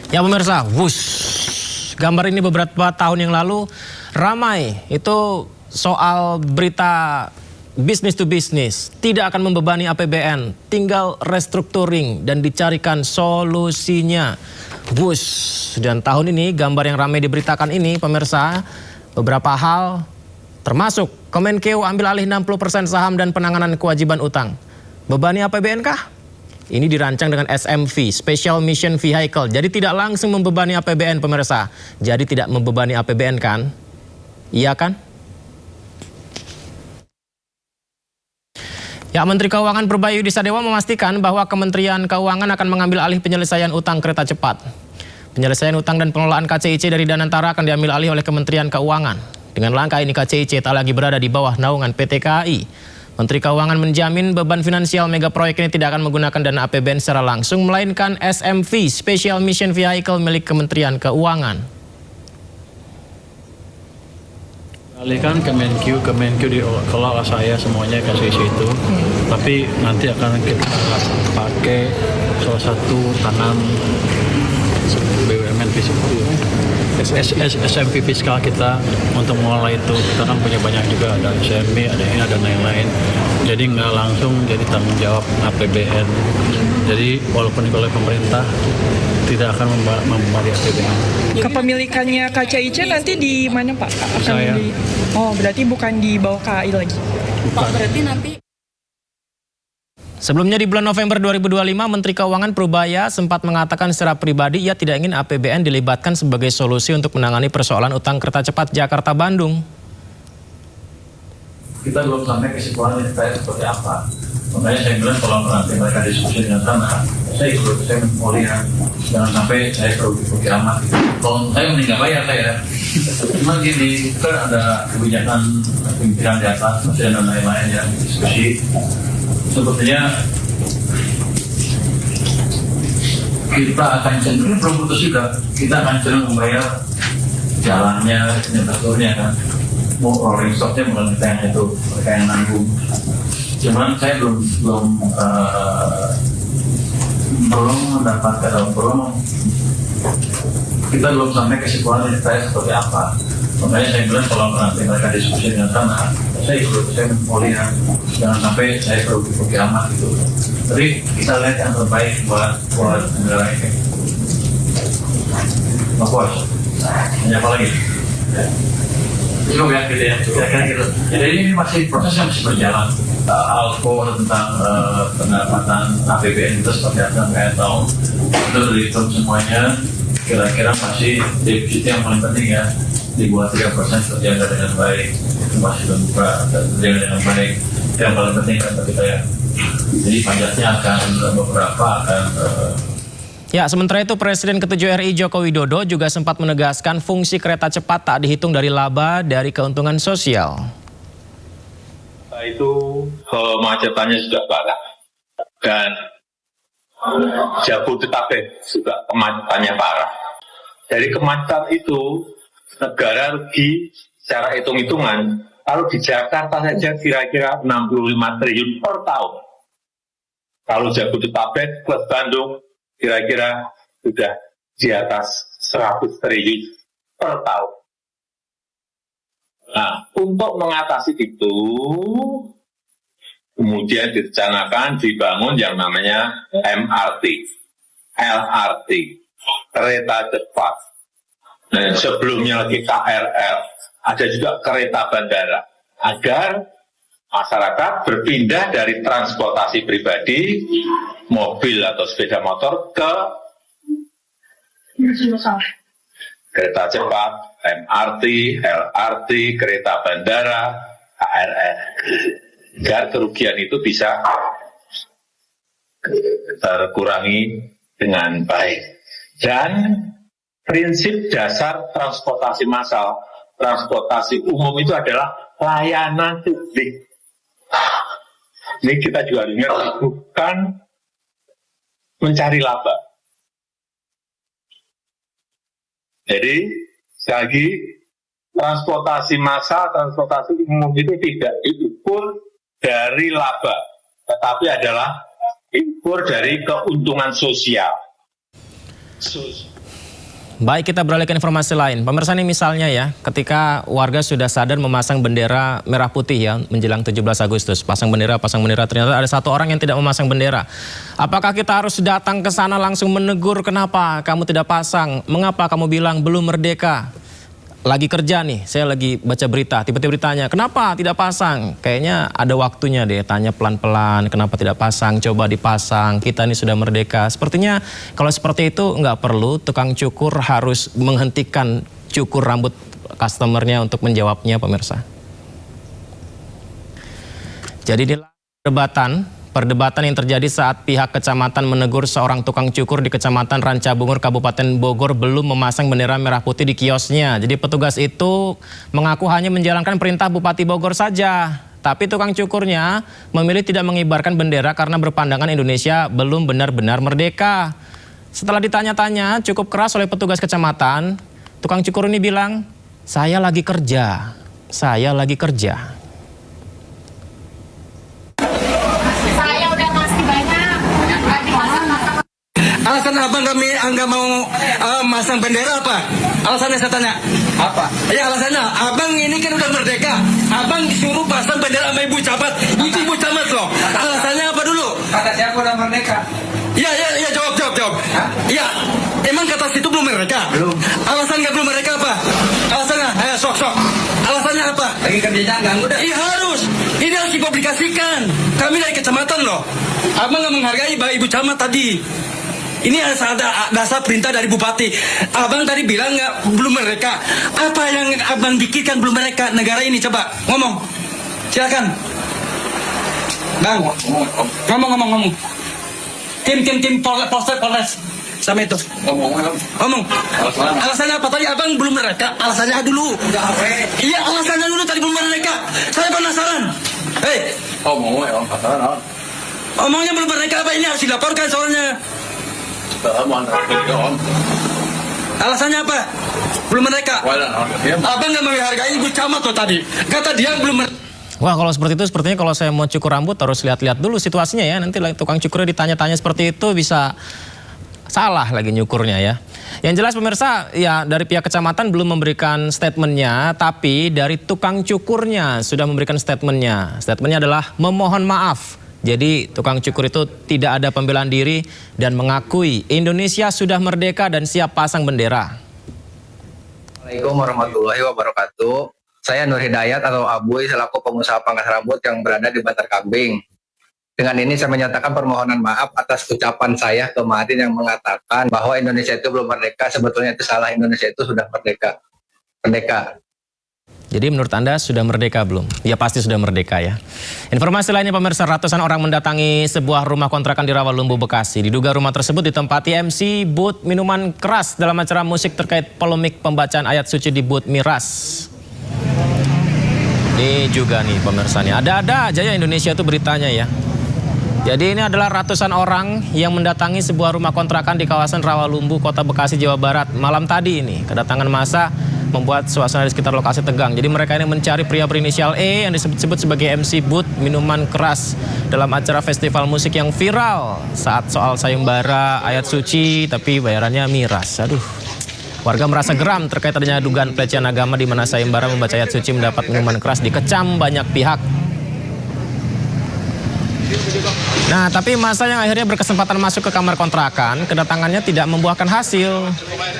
Ya pemirsa, gambar ini beberapa tahun yang lalu ramai itu soal berita bisnis to bisnis, tidak akan membebani APBN, tinggal restructuring dan dicarikan solusinya. Dan tahun ini gambar yang ramai diberitakan ini pemirsa, beberapa hal termasuk Kemenkeu ambil alih 60% saham dan penanganan kewajiban utang. Bebani APBN kah? Ini dirancang dengan SMV, Special Mission Vehicle. Jadi tidak langsung membebani APBN pemirsa. Jadi tidak membebani APBN kan? Iya kan? Ya, Menteri Keuangan Purbaya Sadewa memastikan bahwa Kementerian Keuangan akan mengambil alih penyelesaian utang kereta cepat. Penyelesaian utang dan pengelolaan KCIC dari Danantara akan diambil alih oleh Kementerian Keuangan. Dengan langkah ini KCIC tak lagi berada di bawah naungan PT KAI. Menteri Keuangan menjamin beban finansial mega proyek ini tidak akan menggunakan dana APBN secara langsung, melainkan SMV, Special Mission Vehicle milik Kementerian Keuangan. Alihkan Kemenkeu dikelola saya semuanya kasih itu, tapi nanti akan kita pakai salah satu tangan BUMN SMV fiskal kita untuk mengelola itu. Kita kan punya banyak juga, ada SMB, ada ini, ada lain-lain. Jadi nggak langsung jadi tanggung jawab APBN. Jadi walaupun oleh pemerintah tidak akan membebani APBN. Kepemilikannya KCIC nanti di mana Pak? Saya. Oh, berarti bukan di bawah KAI lagi? Bukan. Pak, berarti nanti... Sebelumnya di bulan November 2025, Menteri Keuangan Purbaya sempat mengatakan secara pribadi ia tidak ingin APBN dilibatkan sebagai solusi untuk menangani persoalan utang kereta cepat Jakarta-Bandung. Kita belum sampai kesimpulan saya seperti apa. Makanya saya bilang kalau nanti mereka diskusi dengan sana, saya mau lihat, jangan sampai saya terugi amat. Kalau saya mending nggak bayar saya. Cuma gini, kan ada kebijakan pimpinan di atas, masih ada lain-lain yang diskusi. Sebetulnya kita akan cenderung, belum putus juga, kita akan cenderung membayar jalannya, infrastrukturnya kan, mau rolling stocknya bukan kita yang itu, mereka yang nanggung. Cuman saya belum mendapatkan, kita belum sampai kesimpulan saya seperti apa. Makanya saya bilang kalau nanti mereka diskusi dengan sana, saya mau lihat, jangan sampai saya terugi amat gitu. Tapi kita lihat yang terbaik buat negara ini. Mas Bos, hanya apa lagi? Cukup ya gitu ya, kira-kira gitu. Jadi ini masih prosesnya masih berjalan. Alko tentang pendapatan APBN itu seperti apa saya tahu. Itu dihitung semuanya. Kira-kira masih defisit yang paling penting ya. Di bawah 3% terjaga dengan baik, itu masih terbuka dan terjaga dengan baik. Yang paling penting kan kita ya. Jadi pajaknya akan beberapa akan. Ya, sementara itu Presiden ke-7 RI Joko Widodo juga sempat menegaskan fungsi kereta cepat tak dihitung dari laba dari keuntungan sosial. Itu kemacetannya sudah parah dan Jabodetabek juga kemacetannya parah. Dari kemacetan itu negara rugi secara hitung-hitungan. Kalau di Jakarta saja kira-kira 65 triliun per tahun. Kalau Jabodetabek plus Bandung kira-kira sudah di atas 100 triliun per tahun. Nah, untuk mengatasi itu, kemudian direncanakan dibangun yang namanya MRT, LRT, kereta cepat. Dan sebelumnya lagi KRL, ada juga kereta bandara, agar masyarakat berpindah dari transportasi pribadi, mobil atau sepeda motor ke kereta cepat, MRT, LRT, kereta bandara, KRL. Agar kerugian itu bisa terkurangi dengan baik. Dan prinsip dasar transportasi massal, transportasi umum itu adalah layanan publik. Ini kita juga ingat, bukan mencari laba. Jadi, sekali lagi, transportasi massal, transportasi umum itu tidak diukur dari laba, tetapi adalah diukur dari keuntungan sosial. Baik, kita beralih ke informasi lain. Pemirsa, ini misalnya ya, ketika warga sudah sadar memasang bendera merah putih ya menjelang 17 Agustus, pasang bendera, ternyata ada satu orang yang tidak memasang bendera. Apakah kita harus datang ke sana langsung menegur, kenapa kamu tidak pasang? Mengapa kamu bilang belum merdeka? Lagi kerja nih, saya lagi baca berita, tiba-tiba ditanya, kenapa tidak pasang? Kayaknya ada waktunya deh, tanya pelan-pelan, kenapa tidak pasang, coba dipasang, kita ini sudah merdeka. Sepertinya kalau seperti itu nggak perlu tukang cukur harus menghentikan cukur rambut customernya untuk menjawabnya, pemirsa. Jadi di perdebatan yang terjadi saat pihak kecamatan menegur seorang tukang cukur di Kecamatan Rancabungur, Kabupaten Bogor belum memasang bendera merah putih di kiosnya. Jadi petugas itu mengaku hanya menjalankan perintah Bupati Bogor saja. Tapi tukang cukurnya memilih tidak mengibarkan bendera karena berpandangan Indonesia belum benar-benar merdeka. Setelah ditanya-tanya cukup keras oleh petugas kecamatan, tukang cukur ini bilang, saya lagi kerja. Alasan abang nggak mau masang bendera apa? Alasannya saya tanya. Apa? Ya alasannya, abang ini kan udah merdeka. Abang disuruh pasang bendera sama ibu camat. Itu ibu camat loh. Alasannya apa dulu? Kata siapa udah merdeka? Iya, jawab. Iya, emang kata situ belum merdeka? Belum. Alasan nggak belum merdeka apa? Alasannya, ayo sok. Alasannya apa? Lagi kerjanya ganggu dah. Iya harus. Ini harus dipublikasikan. Kami dari kecamatan loh. Abang nggak menghargai ibu camat tadi. Ini ada dasar perintah dari Bupati. Abang tadi bilang belum merdeka. Apa yang abang pikirkan belum merdeka negara ini? Coba ngomong. Silakan. Bang, ngomong. Tim Polres. Sama itu. Ngomong. Alasannya apa tadi? Abang belum merdeka. Alasannya dulu. Iya, alasannya dulu tadi belum merdeka. Saya penasaran. Hei. Omongnya belum merdeka apa? Ini harus dilaporkan soalnya. Alasannya apa? Belum merdeka. Abang nggak menghargai ibu camat tuh tadi. Kata dia belum merdeka. Wah, kalau seperti itu sepertinya kalau saya mau cukur rambut harus lihat-lihat dulu situasinya ya. Nanti tukang cukurnya ditanya-tanya seperti itu bisa salah lagi nyukurnya ya. Yang jelas pemirsa, ya dari pihak kecamatan belum memberikan statementnya, tapi dari tukang cukurnya sudah memberikan statementnya. Statementnya adalah memohon maaf. Jadi tukang cukur itu tidak ada pembelaan diri dan mengakui Indonesia sudah merdeka dan siap pasang bendera. Assalamualaikum warahmatullahi wabarakatuh. Saya Nur Hidayat atau Abuy selaku pengusaha pangkas rambut yang berada di Bantar Kambing. Dengan ini saya menyatakan permohonan maaf atas ucapan saya kemarin yang mengatakan bahwa Indonesia itu belum merdeka. Sebetulnya itu salah, Indonesia itu sudah merdeka. Jadi menurut Anda sudah merdeka belum? Ya pasti sudah merdeka ya. Informasi lainnya pemirsa, ratusan orang mendatangi sebuah rumah kontrakan di Rawalumbu, Bekasi. Diduga rumah tersebut ditempati MC booth minuman keras dalam acara musik terkait polemik pembacaan ayat suci di booth miras. Ini juga nih pemirsa nih, ada-ada aja ya Indonesia itu beritanya ya. Jadi ini adalah ratusan orang yang mendatangi sebuah rumah kontrakan di kawasan Rawalumbu, Kota Bekasi, Jawa Barat. Malam tadi ini kedatangan massa membuat suasana di sekitar lokasi tegang. Jadi mereka ini mencari pria berinisial E yang disebut-sebut sebagai MC booth minuman keras dalam acara festival musik yang viral saat soal sayembara ayat suci tapi bayarannya miras. Aduh. Warga merasa geram terkait adanya dugaan pelecehan agama di mana sayembara membaca ayat suci mendapat minuman keras dikecam banyak pihak. Nah, tapi massa yang akhirnya berkesempatan masuk ke kamar kontrakan, kedatangannya tidak membuahkan hasil.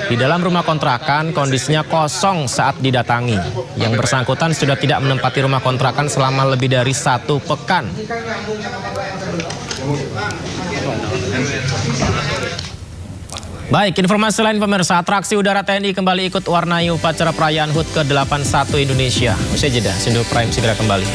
Di dalam rumah kontrakan, kondisinya kosong saat didatangi. Yang bersangkutan sudah tidak menempati rumah kontrakan selama lebih dari 1 pekan. Baik, informasi lain pemirsa, atraksi udara TNI kembali ikut warnai upacara perayaan HUT ke-81 Indonesia. Usai jeda, Sindo Prime segera kembali.